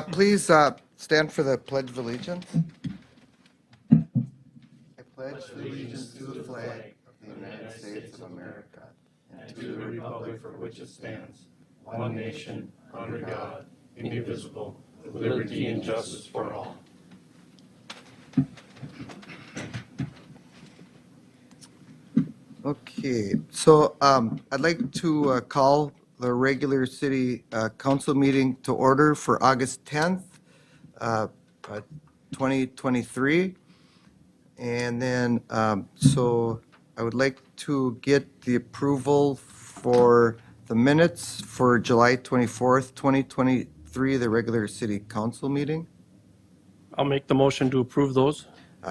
Please stand for the Pledge of Allegiance. I pledge allegiance to the flag of the United States of America and to the republic for which it stands, one nation, under God, indivisible, with liberty and justice for all. Okay, so I'd like to call the regular city council meeting to order for August 10th, 2023. And then, so I would like to get the approval for the minutes for July 24th, 2023, the regular city council meeting. I'll make the motion to approve those.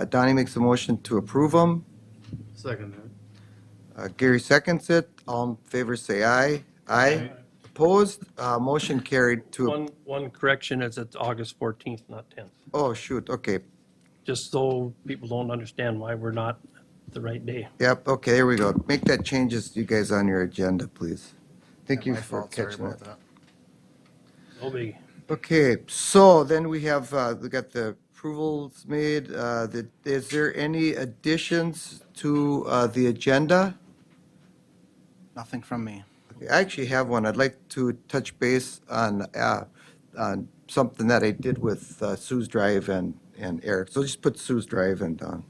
Donnie makes a motion to approve them. Second. Gary seconds it. All in favor say aye. Aye. Opposed? Motion carried to, One correction is it's August 14th, not 10th. oh, shoot, okay. Just so people don't understand why we're not the right day. Yep, okay, there we go. Make that changes, you guys, on your agenda, please. Thank you My for fault, sorry catching about that. No biggie. Okay, so then we have, we got the approvals made. Is there any additions to the agenda? Nothing from me. Okay, I actually have one. I'd like to touch base on something that I did with Sue's Drive and Eric. So just put Sue's Drive in down.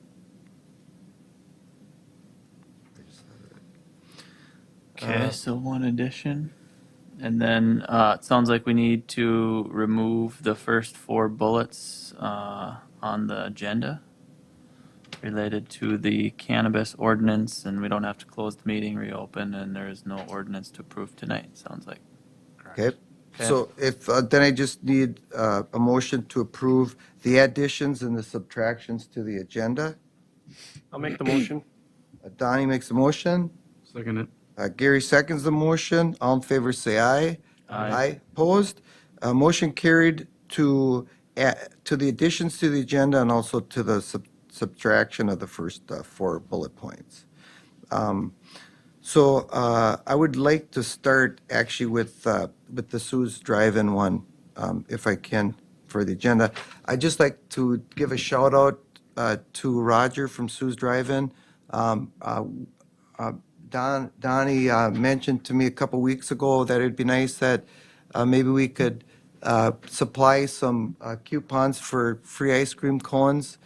Okay, so one addition. And then it sounds like we need to remove the first four bullets on the agenda related to the cannabis ordinance, and we don't have to close the meeting, reopen, and there is no ordinance to approve tonight, sounds like. Okay, so if, then I just need a motion to approve the additions and the subtractions to the agenda. I'll make the motion. Donnie makes a motion. Second it. Gary seconds the motion. All in favor say aye. Aye. Opposed? Motion carried to the additions to the agenda and also to the subtraction of the first four bullet points. So I would like to start actually with the Sue's Drive-In one, if I can, for the agenda. I'd just like to give a shout out to Roger from Sue's Drive-In. Donnie mentioned to me a couple weeks ago that it'd be nice that maybe we could supply some coupons for free ice cream cones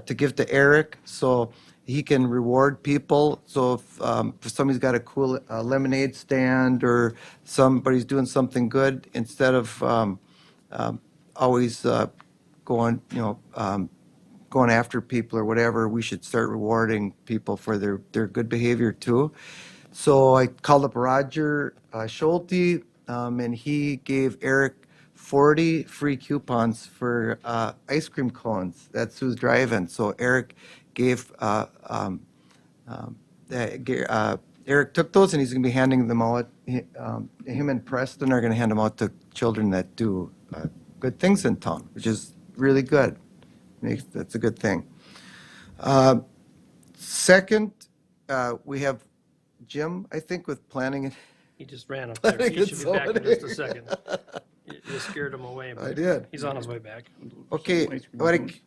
to give to Eric so he can reward people. So if somebody's got a cool lemonade stand or somebody's doing something good, instead of always going, going after people or whatever, we should start rewarding people for their good behavior too. So I called up Roger Schulte, and he gave Eric 40 free coupons for ice cream cones at Sue's Drive-In. So Eric gave, Eric took those and he's going to be handing them out. Him and Preston are going to hand them out to children that do good things in town, which is really good. That's a good thing. Second, we have Jim, I think, with planning. He just ran up there. Planning He should be back in and just a second. You scared him away. but I did. He's on his way back. Okay, doesn't like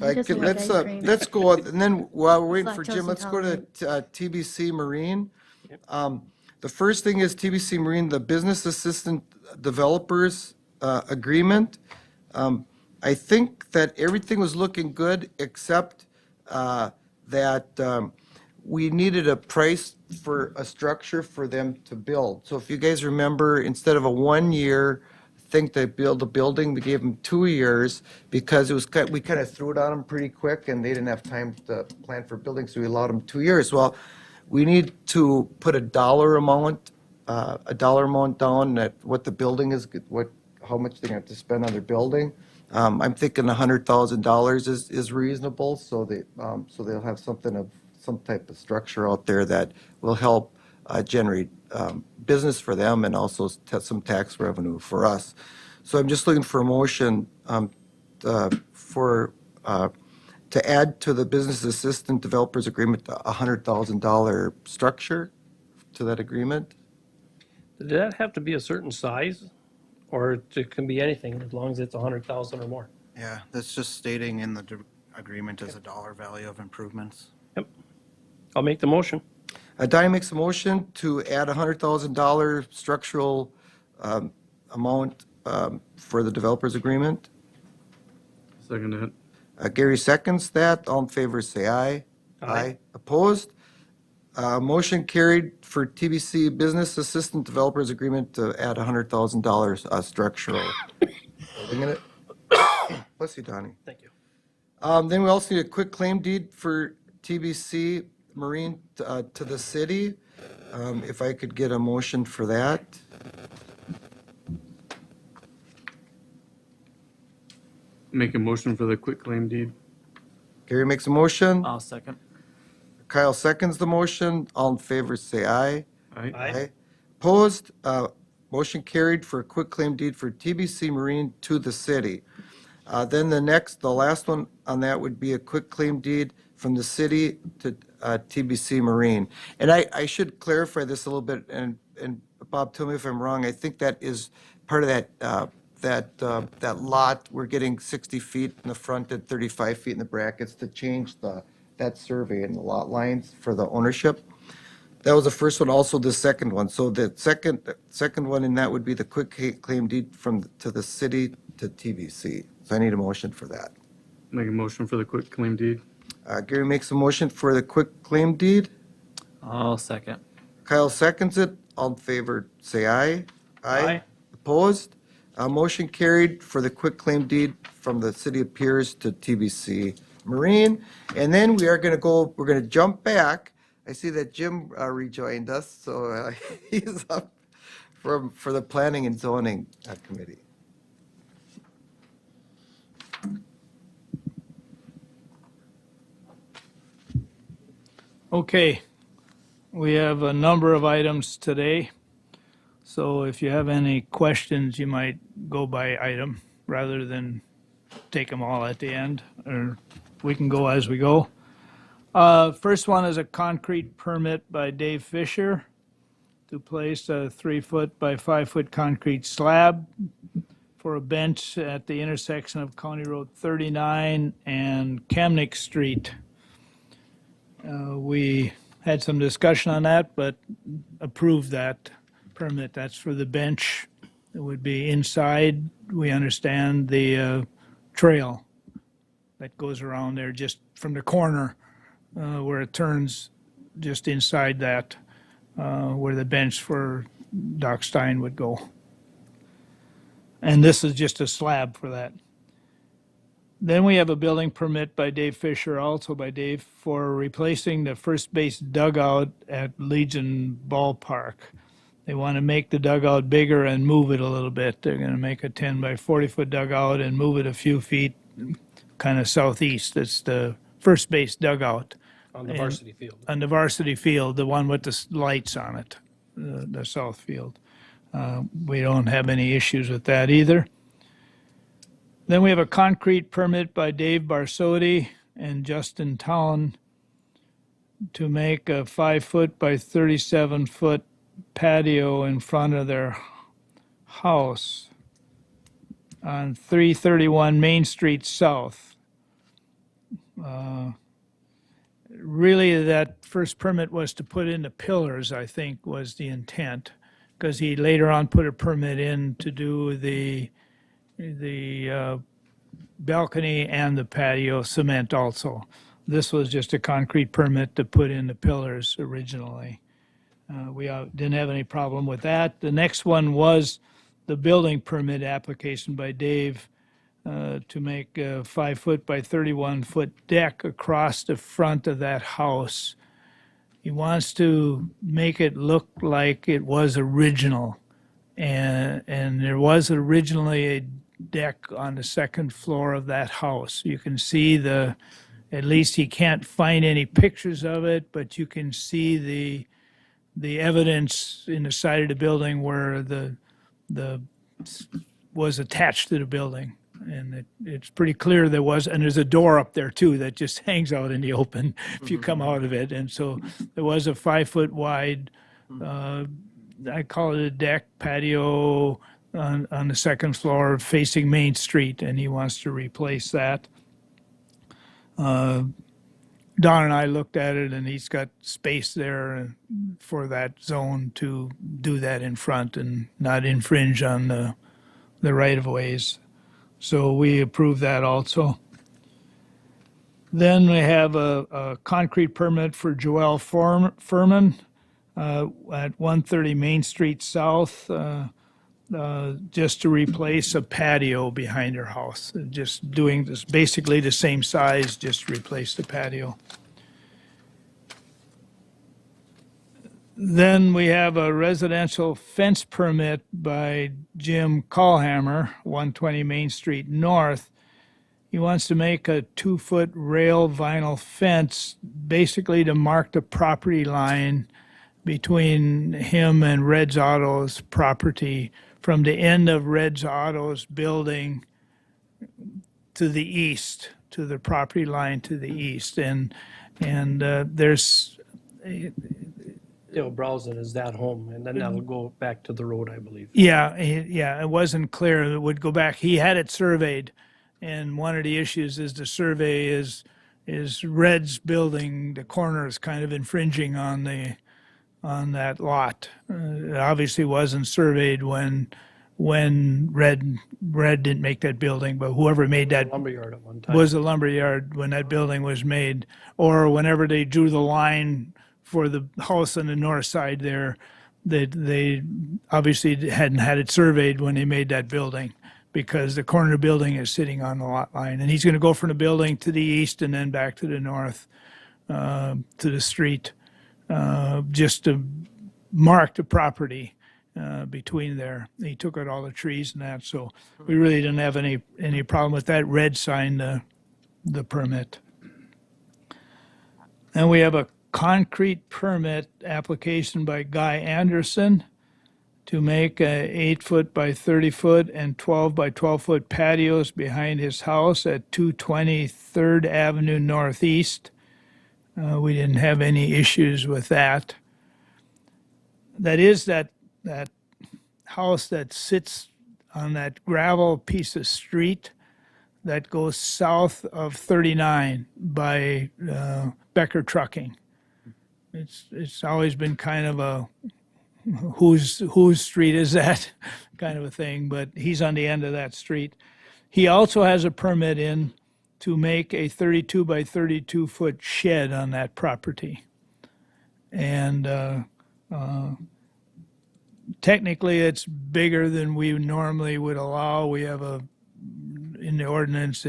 ice cream. let's go, and then while we're waiting He's for lactose Jim, let's go to TBC Marine. Yep. The first thing is TBC Marine, the Business Assistant Developers Agreement. I think that everything was looking good, except that we needed a price for a structure for them to build. So if you guys remember, instead of a 1 year thing to build a building, we gave them 2 years because it was, we kind of threw it on them pretty quick and they didn't have time to plan for building, so we allowed them 2 years. Well, we need to put a dollar amount down at what the building is, how much they're going to have to spend on their building. I'm thinking $100,000 is reasonable, so they'll have some type of structure out there that will help generate business for them and also some tax revenue for us. So I'm just looking for a motion to add to the Business Assistant Developers Agreement a $100,000 structure to that agreement. Did that have to be a certain size? or it can be anything, as long as it's 100,000 or more. Yeah, that's just stating in the agreement as a dollar value of improvements. Yep. I'll make the motion. Donnie makes a motion to add $100,000 structural amount for the developers agreement. Second it. Gary seconds that. All in favor, say aye. Aye. Opposed? Motion carried for TBC Business Assistant Developers Agreement to add $100,000 structural. Holding it. Bless you, Donnie. Thank you. Then we also need a quick claim deed for TBC Marine to the city. If I could get a motion for that. Make a motion for the quitclaim deed. Gary makes a motion. I'll second. Kyle seconds the motion. All in favor, say aye. Aye. Aye. Opposed? Motion carried for a quick claim deed for TBC Marine to the city. Then the last one on that would be a quick claim deed from the city to TBC Marine. And I should clarify this a little bit, and Bob, tell me if I'm wrong. I think that is part of that lot. We're getting 60 feet in the front and 35 feet in the brackets to change that survey and the lot lines for the ownership. That was the first one, also the second one. So the second one in that would be the quick claim deed to the city to TBC. So I need a motion for that. Make a motion for the quitclaim deed. Gary makes a motion for the quick claim deed. I'll second. Kyle seconds it. All in favor, say aye. Aye. Opposed? Motion carried for the quick claim deed from the city of Pierz to TBC Marine. And then we're going to jump back. I see that Jim rejoined us, so he's up for the Planning and Zoning Committee. Okay, we have a number of items today. So if you have any questions, you might go by item rather than take them all at the end, or we can go as we go. First one is a concrete permit by Dave Fisher to place a 3-foot by 5-foot concrete slab for a bench at the intersection of County Road 39 and Kamnick Street. We had some discussion on that, but approved that permit. That's for the bench. It would be inside. We understand the trail that goes around there just from the corner where it turns just inside that, where the bench for Doc Stein would go. And this is just a slab for that. Then we have a building permit by Dave Fisher, also by Dave, for replacing the first base dugout at Legion Ballpark. They want to make the dugout bigger and move it a little bit. They're going to make a 10 by 40-foot dugout and move it a few feet kind of southeast. That's the first base dugout. On the varsity field. On the varsity field, the one with the lights on it, the south field. We don't have any issues with that either. Then we have a concrete permit by Dave Barsotti and Justin Town to make a 5-foot by 37-foot patio in front of their house on 331 Main Street South. Really, that first permit was to put in the pillars, I think, was the intent, because he later on put a permit in to do the balcony and the patio cement also. This was just a concrete permit to put in the pillars originally. We didn't have any problem with that. The next one was the building permit application by Dave to make a 5-foot by 31-foot deck across the front of that house. He wants to make it look like it was original. And there was originally a deck on the second floor of that house. You can see at least he can't find any pictures of it, but you can see the evidence in the side of the building where the was attached to the building. And it's pretty clear there was, and there's a door up there too that just hangs out in the open if you come out of it. And so there was a 5-foot wide, I call it a deck patio. on the second floor facing Main Street, and he wants to replace that. Don and I looked at it, and he's got space there for that zone to do that in front and not infringe on the right-of-ways. So we approve that also. Then we have a concrete permit for Joelle Furman at 130 Main Street South, just to replace a patio behind her house. Just doing this, basically the same size, just replace the patio. Then we have a residential fence permit by Jim Callhammer, 120 Main Street North. He wants to make a 2-foot rail vinyl fence, basically to mark the property line between him and Red's Auto's property, from the end of Red's Auto's building to the east, to the property line to the east. And there's, They'll browse it as that home, and then that'll go back to the road, I believe. yeah, it wasn't clear. It would go back. He had it surveyed, and one of the issues is the survey is Red's building, the corner is kind of infringing on that lot. It obviously wasn't surveyed when Red didn't make that building, but whoever made that Lumberyard at one time. was a lumberyard when that building was made, or whenever they drew the line for the house on the north side there, they obviously hadn't had it surveyed when they made that building, because the corner building is sitting on the lot line. And he's going to go from the building to the east and then back to the north, to the street, just to mark the property between there. He took out all the trees and that, so we really didn't have any problem with that. Red signed the permit. And we have a concrete permit application by Guy Anderson to make a 8-foot by 30-foot and 12 by 12-foot patios behind his house at 220 3rd Avenue Northeast. We didn't have any issues with that. That is that house that sits on that gravel piece of street that goes south of 39 by Becker Trucking. It's always been kind of a whose street is that kind of a thing, but he's on the end of that street. He also has a permit in to make a 32 by 32 foot shed on that property. And technically it's bigger than we normally would allow. We have in the ordinance,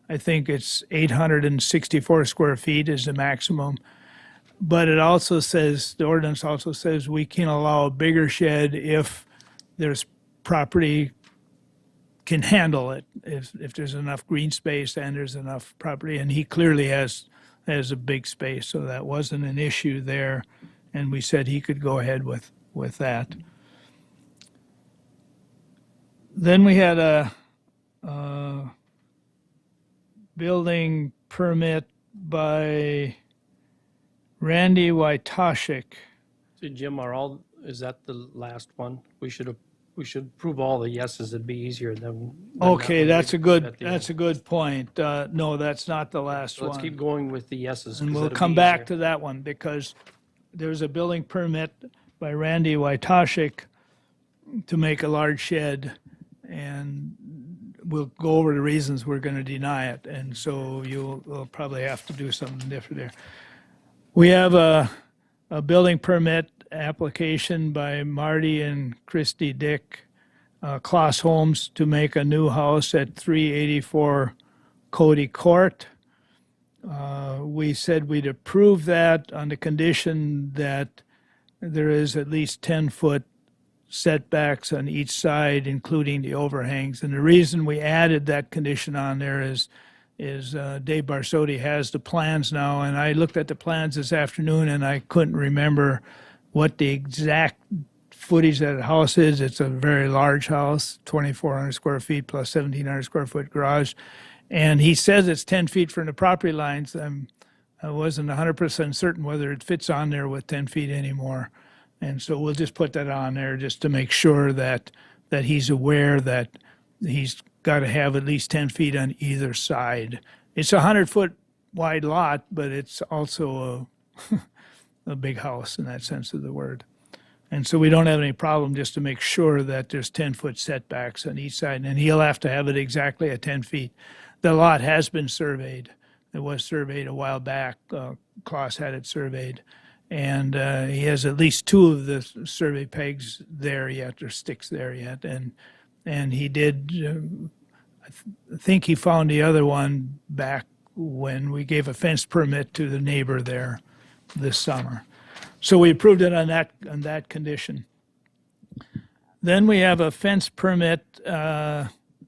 I think it's 864 square feet is the maximum. But it also says, the ordinance also says we can allow a bigger shed if there's property can handle it, if there's enough green space and there's enough property. And he clearly has a big space, so that wasn't an issue there. And we said he could go ahead with that. Then we had a building permit by Randy Wytoshik. So Jim, is that the last one? We should prove all the yeses. It'd be easier than. Okay, that's a good at the end. good point. No, that's not the last So let's keep one. going with the yeses. And 'cause we'll it'll come be back easier. to that one, because there's a building permit by Randy Wytoshik to make a large shed, and we'll go over the reasons we're going to deny it. And so we'll probably have to do something different there. We have a building permit application by Marty and Christy Dick, Kloss Homes, to make a new house at 384 Cody Court. We said we'd approve that on the condition that there is at least 10-foot setbacks on each side, including the overhangs. And the reason we added that condition on there is Dave Barsotti has the plans now, and I looked at the plans this afternoon and I couldn't remember what the exact footage of that house is. It's a very large house, 2,400 square feet plus 1,700 square foot garage. And he says it's 10 feet from the property lines. I wasn't 100% certain whether it fits on there with 10 feet anymore. And so we'll just put that on there just to make sure that that he's aware that he's got to have at least 10 feet on either side. It's a 100-foot wide lot, but it's also a big house in that sense of the word. And so we don't have any problem just to make sure that there's 10-foot setbacks on each side, and he'll have to have it exactly at 10 feet. The lot has been surveyed. It was surveyed a while back. Klaus had it surveyed. And he has at least 2 of the survey pegs there yet, or sticks there yet. And he did, I think he found the other one back when we gave a fence permit to the neighbor there this summer. So we approved it on that condition. Then we have a fence permit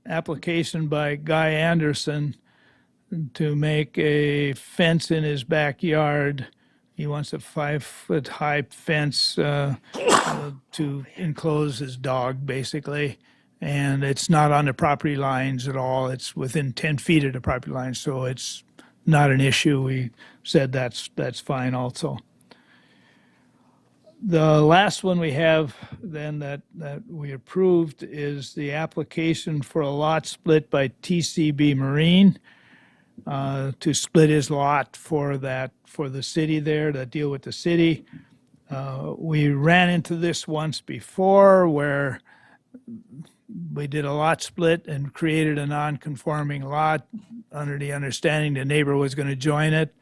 application by Guy Anderson to make a fence in his backyard. He wants a 5-foot high fence to enclose his dog, basically. And it's not on the property lines at all. It's within 10 feet of the property line, so it's not an issue. We said that's fine also. The last one we have then that we approved is the application for a lot split by TCB Marine to split his lot for the city there, to deal with the city. We ran into this once before where we did a lot split and created a non-conforming lot under the understanding the neighbor was going to join it,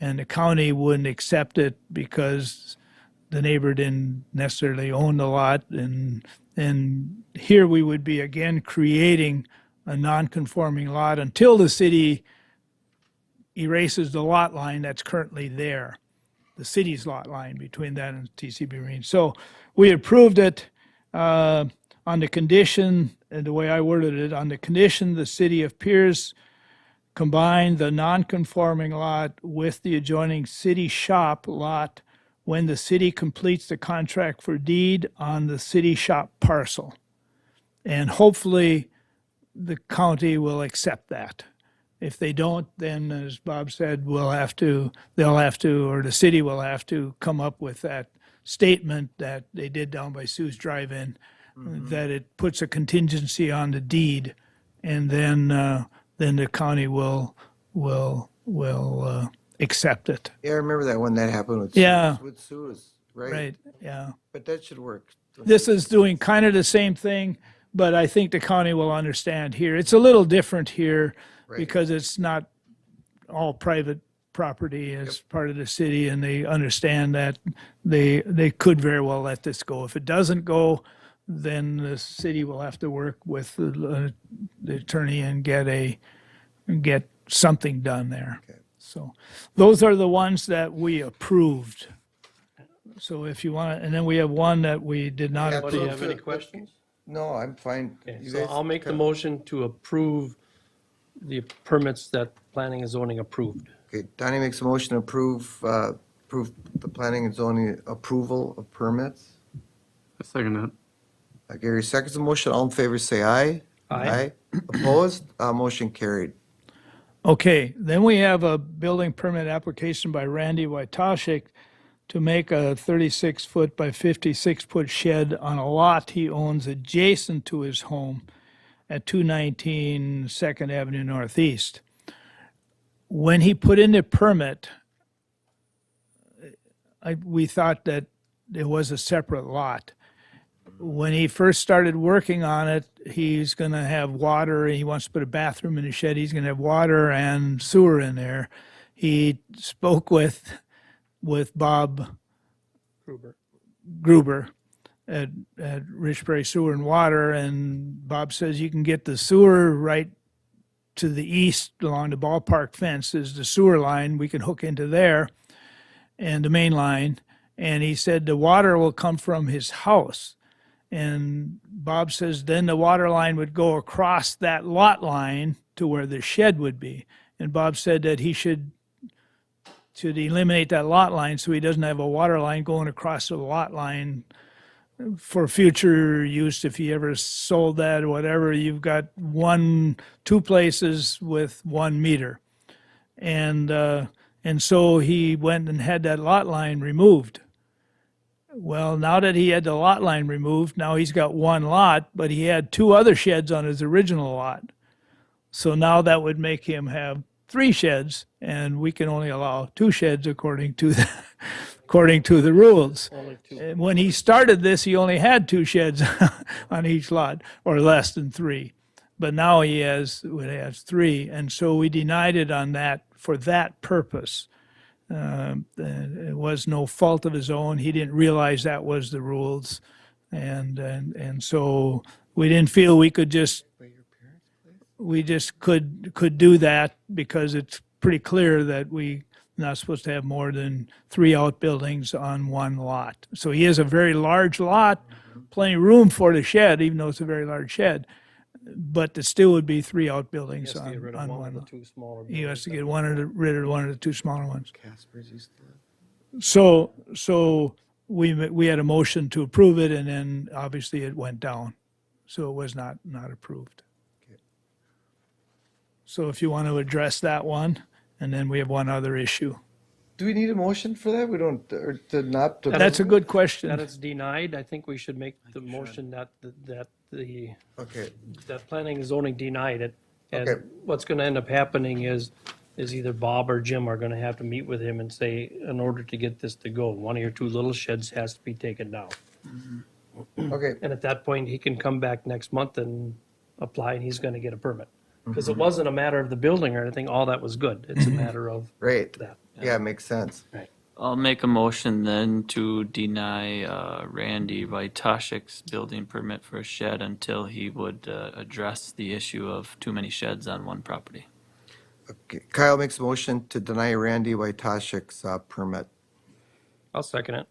and the county wouldn't accept it because the neighbor didn't necessarily own the lot. And here we would be again creating a non-conforming lot until the city erases the lot line that's currently there, the city's lot line between that and TCB Marine. So we approved it on the condition, and the way I worded it, on the condition the city of Pierz combine the non-conforming lot with the adjoining city shop lot when the city completes the contract for deed on the city shop parcel. And hopefully the county will accept that. If they don't, then as Bob said, they'll have to, or the city will have to come up with that statement that they did down by Sue's Drive-In, that it puts a contingency on the deed, and then the county will accept it. Yeah, I remember that when that happened with Yeah. With Sue's, right? Right, yeah. But that should work. This is doing kind of the same thing, but I think the county will understand here. It's a little different here Right. because it's not all private property as part of the city, and they understand that they could very well let this go. If it doesn't go, then the city will have to work with the attorney and get something done there. Okay. So those are the ones that we approved. So if you want to, and then we have one that we did not Yeah, Do approve. you have any questions? No, I'm fine. Okay, You so guys I'll make the can- motion to approve the permits that planning and zoning approved. Okay, Donnie makes a motion to approve the planning and zoning approval of permits. I second that. Gary seconds the motion. All in favor, say aye. Aye. Opposed? Motion carried. Okay, then we have a building permit application by Randy Wojtaszek to make a 36-foot by 56-foot shed on a lot he owns adjacent to his home at 219 2nd Avenue Northeast. When he put in the permit, we thought that it was a separate lot. When he first started working on it, he's going to have water. He wants to put a bathroom in the shed. He's going to have water and sewer in there. He spoke with Bob Gruber at Rich Prairie Sewer and Water, and Bob says you can get the sewer right to the east along the ballpark fence is the sewer line. We can hook into there and the main line. And he said the water will come from his house. And Bob says then the water line would go across that lot line to where the shed would be. And Bob said that he should eliminate that lot line so he doesn't have a water line going across the lot line for future use. If he ever sold that or whatever, you've got two places with 1 meter. And so he went and had that lot line removed. Well, now that he had the lot line removed, now he's got one lot, but he had two other sheds on his original lot. So now that would make him have three sheds, and we can only allow two sheds according to the rules. Only two. And when he started this, he only had two sheds on each lot, or less than three. But now he has three, and so we denied it on that for that purpose. It was no fault of his own. He didn't realize that was the rules, and so we didn't feel we could just could do that because it's pretty clear that we not supposed to have more than three outbuildings on one lot. So he has a very large lot, plenty of room for the shed, even though it's a very large shed. But there still would be three He outbuildings has to get rid of on one one of the lot. two smaller. He has to buildings. get rid of one of the two smaller ones. Casper's used to live. So we had a motion to approve it, and then obviously it went down. So it was not approved. So if you want to address that one, and then we have one other issue. Do we need a motion for that? We don't, or to not? to- That's a good That question. it's denied, I think we should make the motion that Okay, that planning and zoning denied it. And Okay. what's gonna end up happening is either Bob or Jim are gonna have to meet with him and say, in order to get this to go, one of your two little sheds has to be taken down. okay, And at that point, he can come back next month and apply, and he's gonna get a permit. Because it wasn't a matter of the building or anything, all that was good. It's a matter of right. that. Yeah, makes sense. I'll make a motion then to deny Randy Vitashik's building permit for a shed until he would address the issue of too many sheds on one property. Okay, Kyle makes a motion to deny Randy Wytashik's permit. I'll second it.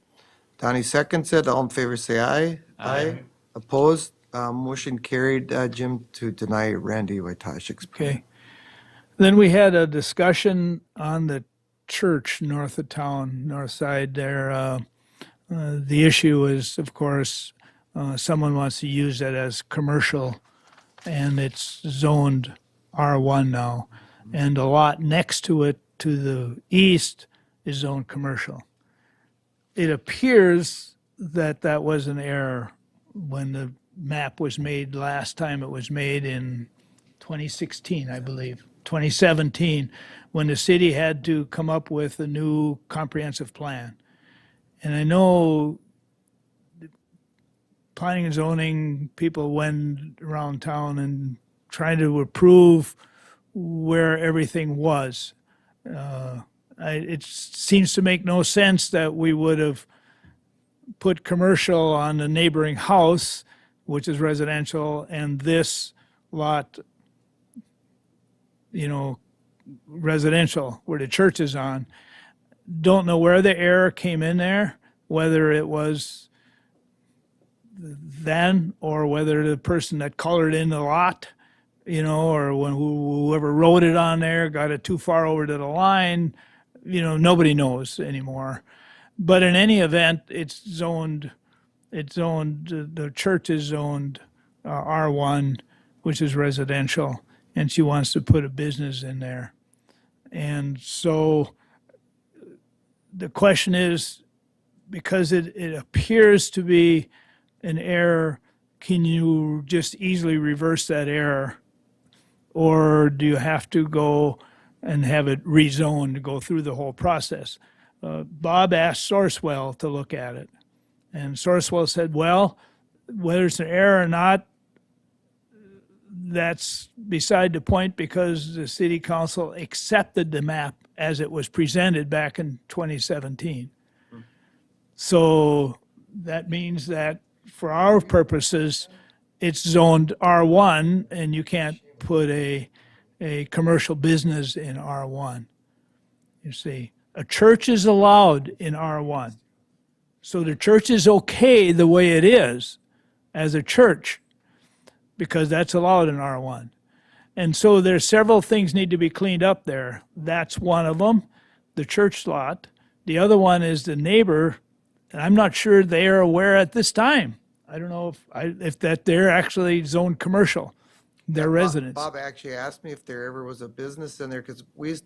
Donnie seconds it. All in favor, say aye. Aye. Opposed? Motion carried, Jim, to deny Randy Wytashik's permit. Okay. Then we had a discussion on the church north of town, north side there. The issue is, of course, someone wants to use it as commercial, and it's zoned R1 now. And the lot next to it, to the east, is zoned commercial. It appears that that was an error when the map was made last time. It was made in 2016, I believe, 2017, when the city had to come up with a new comprehensive plan. And I know the planning and zoning people went around town and tried to approve where everything was. It seems to make no sense that we would have put commercial on the neighboring house, which is residential, and this lot, residential, where the church is on. Don't know where the error came in there, whether it was then or whether the person that colored in the lot, or when whoever wrote it on there got it too far over to the line. Nobody knows anymore. But in any event, the church is zoned R1, which is residential, and she wants to put a business in there. And so the question is, because it appears to be an error, can you just easily reverse that error? Or do you have to go and have it rezoned to go through the whole process? Bob asked Sourcewell to look at it. And Sourcewell said, well, whether it's an error or not, that's beside the point, because the city council accepted the map as it was presented back in 2017. So that means that for our purposes, it's zoned R1, and you can't put a commercial business in R1. You see, a church is allowed in R1. So the church is okay the way it is as a church, because that's allowed in R1. And so there's several things need to be cleaned up there. That's one of them, the church lot. The other one is the neighbor, and I'm not sure they are aware at this time. I don't know if that they're actually zoned commercial, their residents. Bob actually asked me if there ever was a business in there, because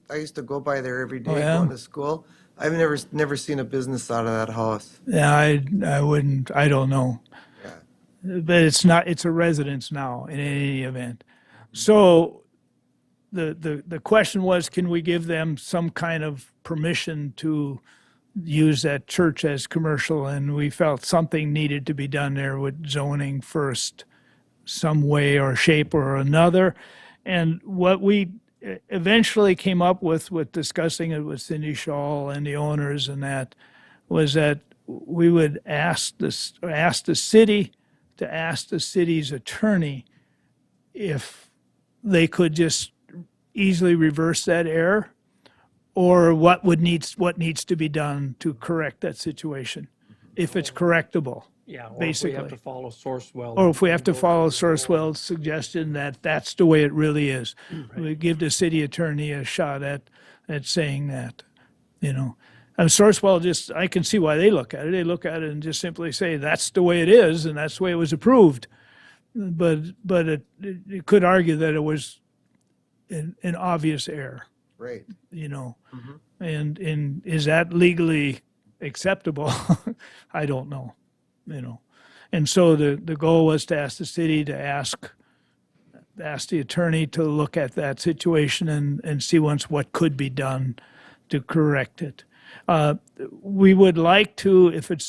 I used to go by there every day Oh, yeah? going to school. I've never seen a business out of that house. Yeah, I wouldn't, I don't know. Yeah. But it's a residence now in any event. So the question was, can we give them some kind of permission to use that church as commercial? And we felt something needed to be done there with zoning first, some way or shape or another. And what we eventually came up with discussing it with Cindy Shaw and the owners and that, was that we would ask the city to ask the city's attorney if they could just easily reverse that error, or what needs to be done to correct that situation, if it's correctable. Yeah, or if we Basically. have to follow Sourcewell. Or if we have to follow Sourcewell's suggestion that that's the way it really is. We give the city attorney a shot at saying that, you know. And Sourcewell I can see why they look at it. They look at it and just simply say, that's the way it is, and that's the way it was approved. But it could argue that it was an obvious error, Right. you know. And is that legally acceptable? I don't know, you know. And so the goal was to ask the city to ask the attorney to look at that situation and see once what could be done to correct it. We would like to, if it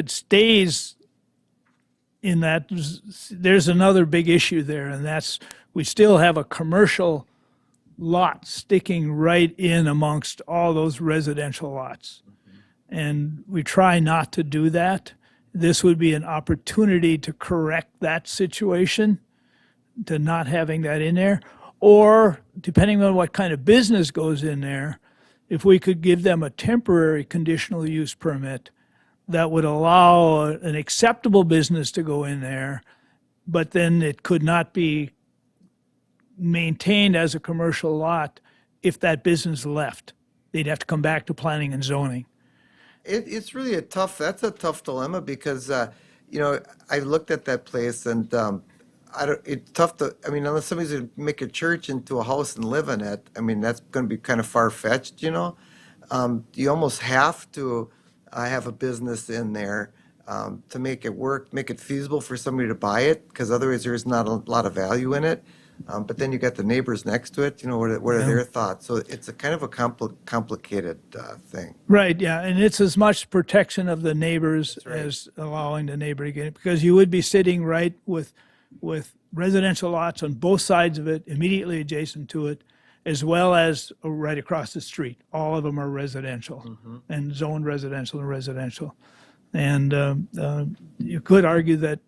stays in that, there's another big issue there, and that's we still have a commercial lot sticking right in amongst all those residential lots. And we try not to do that. This would be an opportunity to correct that situation, to not having that in there. Or, depending on what kind of business goes in there, if we could give them a temporary conditional use permit that would allow an acceptable business to go in there, but then it could not be maintained as a commercial lot if that business left. They'd have to come back to planning and zoning. It's really that's a tough dilemma because, you know, I looked at that place and it's tough I mean, unless somebody's going to make a church into a house and live in it, I mean, that's going to be kind of far-fetched, you know? You almost have to have a business in there to make it work, make it feasible for somebody to buy it, because otherwise there's not a lot of value in it. But then you got the neighbors next to it, you know, what are their thoughts? So it's a kind of a complicated thing. Right, yeah, and it's as much protection of the neighbors as allowing the neighbor to get it, because you would be sitting right with residential lots on both sides of it, immediately adjacent to it, as well as right across the street. All of them are residential and zoned residential and residential. And you could argue that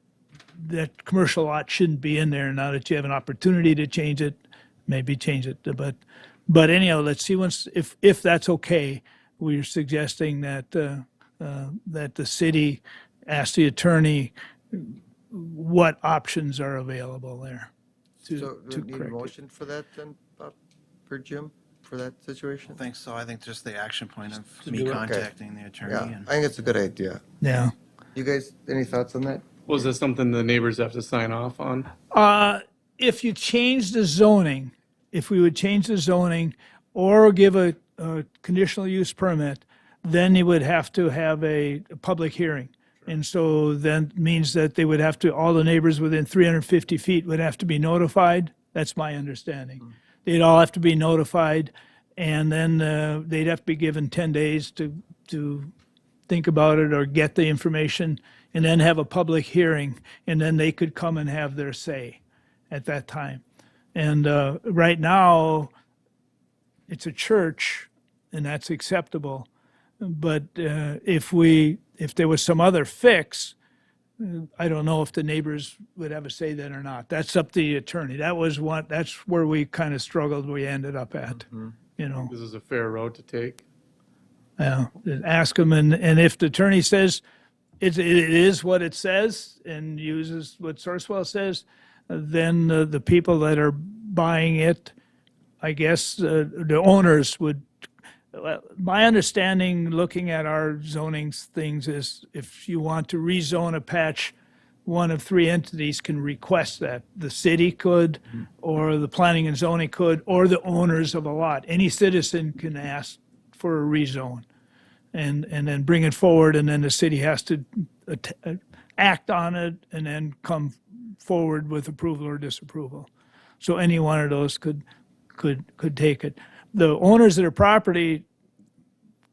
commercial lot shouldn't be in there now that you have an opportunity to change it, maybe change it. But anyhow, let's see if that's okay. We're suggesting that that the city ask the attorney what options are available there So to do we need a correct it. motion for that then, Bob, for Jim, for that situation? I think so. I think just the action point of To me do it. contacting the attorney. Yeah, And I think it's a good idea. Yeah. You guys, any thoughts on that? Was this something the neighbors have to sign off on? If you change the zoning, if we would change the zoning or give a conditional use permit, then you would have to have a public hearing. And so then means that they would have to, all the neighbors within 350 feet would have to be notified. That's my understanding. They'd all have to be notified, and then they'd have to be given 10 days to think about it or get the information, and then have a public hearing, and then they could come and have their say at that time. And right now, it's a church, and that's acceptable. But if there was some other fix, I don't know if the neighbors would have a say then or not. That's up to the attorney. That's where we kind of struggled, we ended up at, you know. This is a fair road to take. Ask them, and if the attorney says it is what it says and uses what Sourcewell says, then the people that are buying it, I guess, the owners would. My understanding, looking at our zoning things, is if you want to rezone a patch one of three entities can request that. The city could, or the planning and zoning could, or the owners of a lot. Any citizen can ask for a rezone and then bring it forward, and then the city has to act on it and then come forward with approval or disapproval. So any one of those could take it. The owners of the property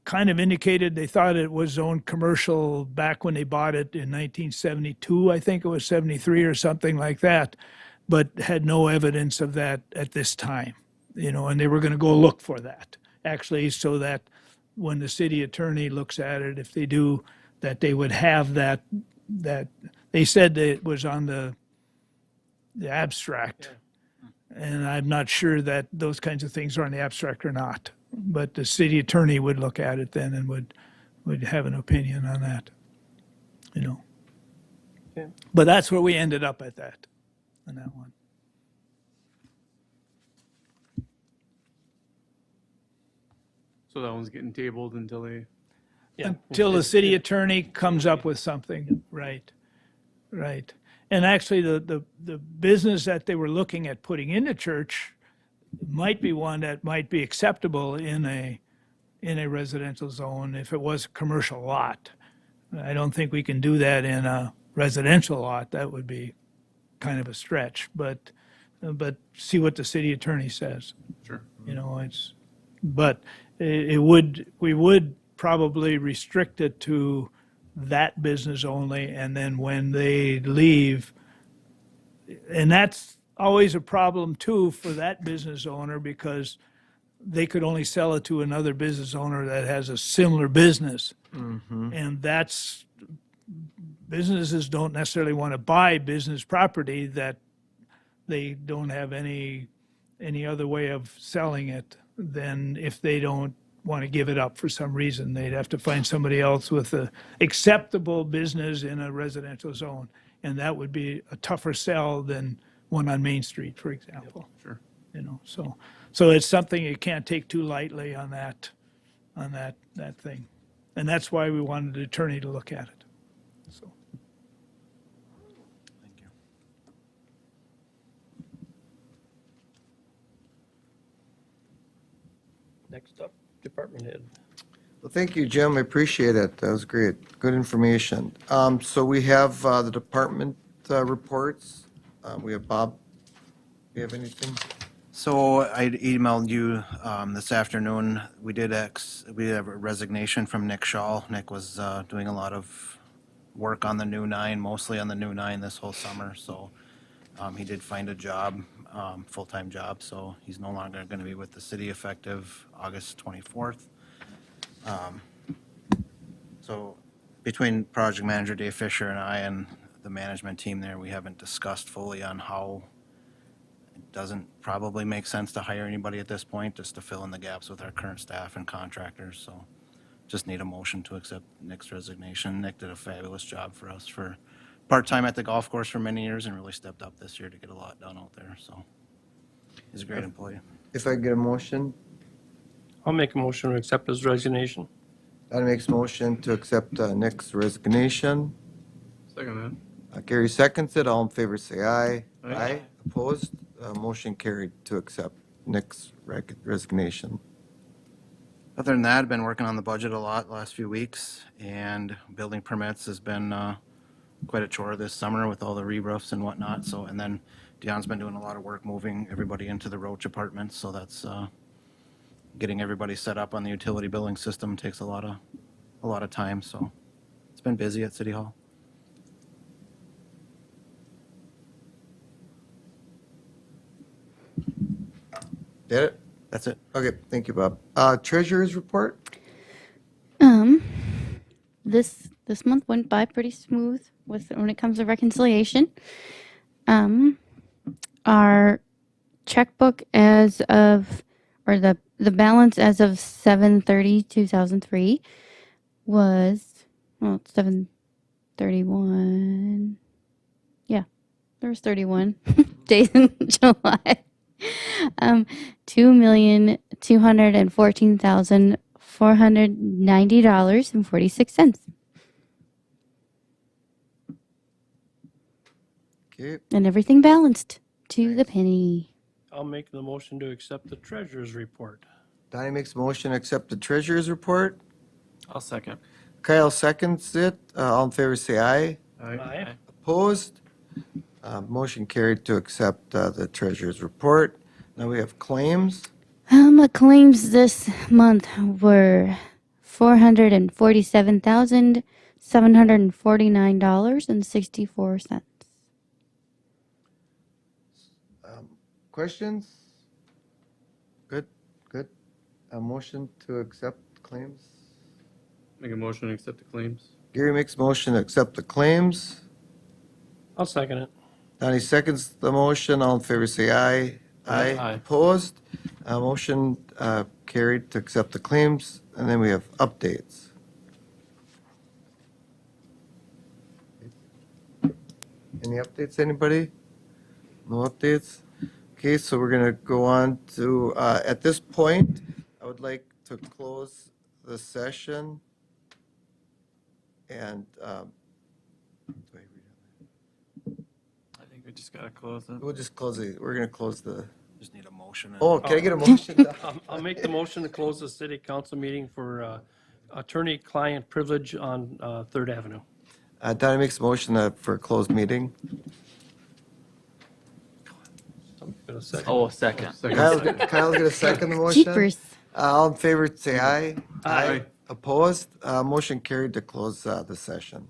kind of indicated they thought it was zoned commercial back when they bought it in 1972, I think it was 73 or something like that, but had no evidence of that at this time, and they were going to go look for that, actually, so that when the city attorney looks at it, if they do, that they would have that they said that it was on the abstract. And I'm not sure that those kinds of things are in the abstract or not. But the city attorney would look at it then and would have an opinion on that, Okay. But that's where we ended up on that one. So that one's getting tabled until they. Yeah. Until the city attorney comes up with something, right. And actually, the business that they were looking at putting in the church might be one that might be acceptable in a residential zone if it was a commercial lot. I don't think we can do that in a residential lot. That would be kind of a stretch, but see what the city attorney says. Sure. We would probably restrict it to that business only, and then when they leave, and that's always a problem too for that business owner, because they could only sell it to another business owner that has a similar business. And businesses don't necessarily want to buy business property that they don't have any other way of selling it than if they don't want to give it up for some reason. They'd have to find somebody else with a acceptable business in a residential zone. And that would be a tougher sell than one on Main Street, for example. Sure. So it's something you can't take too lightly on that thing. And that's why we wanted the attorney to look at it. So. Thank you. Next up, department head. Well, thank you, Jim. I appreciate it. That was great. Good information. So we have the department reports. We have Bob. Do you have anything? So I emailed you this afternoon. We have a resignation from Nick Shaw. Nick was doing a lot of work on the new 9, mostly on the new 9 this whole summer. So he did find a job, full-time job. So he's no longer going to be with the city effective August 24th. So between project manager Dave Fisher and I and the management team there, we haven't discussed fully on how it doesn't probably make sense to hire anybody at this point, just to fill in the gaps with our current staff and contractors. So just need a motion to accept Nick's resignation. Nick did a fabulous job for us for part-time at the golf course for many years and really stepped up this year to get a lot done out there. So he's a great employee. If I get a motion, I'll make a motion to accept his resignation. that makes motion to accept Nick's resignation. Second Gary seconds it. All in favor, say aye. Aye. Opposed? Motion carried to accept Nick's resignation. Other than that, I've been working on the budget a lot the last few weeks, and building permits has been quite a chore this summer with all the re-roofs and whatnot. So, and then Dion's been doing a lot of work moving everybody into the Roach apartments. So that's getting everybody set up on the utility billing system takes a lot of time. So it's been busy at City Hall. Did it? That's it. Okay, thank you, Bob. Treasurer's report? This month went by pretty smooth when it comes to reconciliation. Our checkbook the balance as of 7/30/2003 was, well, it's 7/31. Yeah, there was 31 days in July. $2,214,490.46. Okay, And everything balanced to the penny. I'll make the motion to accept the treasurer's report. Donnie makes a motion to accept the treasurer's report. I'll second. Kyle seconds it. All in favor, say aye. Aye. Opposed? Motion carried to accept the treasurer's report. Now we have claims. Claims this month were $447,749.64. Questions? Good, good. A motion to accept claims. Make a motion to accept the claims. Gary makes a motion to accept the claims. I'll second it. Donnie seconds the motion. All in favor, say aye. Aye. Opposed? Motion carried to accept the claims. And then we have updates. Any updates, anybody? No updates? Okay, so we're going to go on to, at this point, I would like to close the session. And, do I read it? I think we just gotta close it. We'll just close it. We're going to close the, Just need a motion. oh, can I get a motion? I'll make the motion to close the city council meeting for attorney-client privilege on Third Avenue. Donnie makes a motion for a closed meeting. Second. Oh, second. Kyle's going to second the motion. Jeepers. All in favor, say aye. Aye. Opposed? Motion carried to close the session.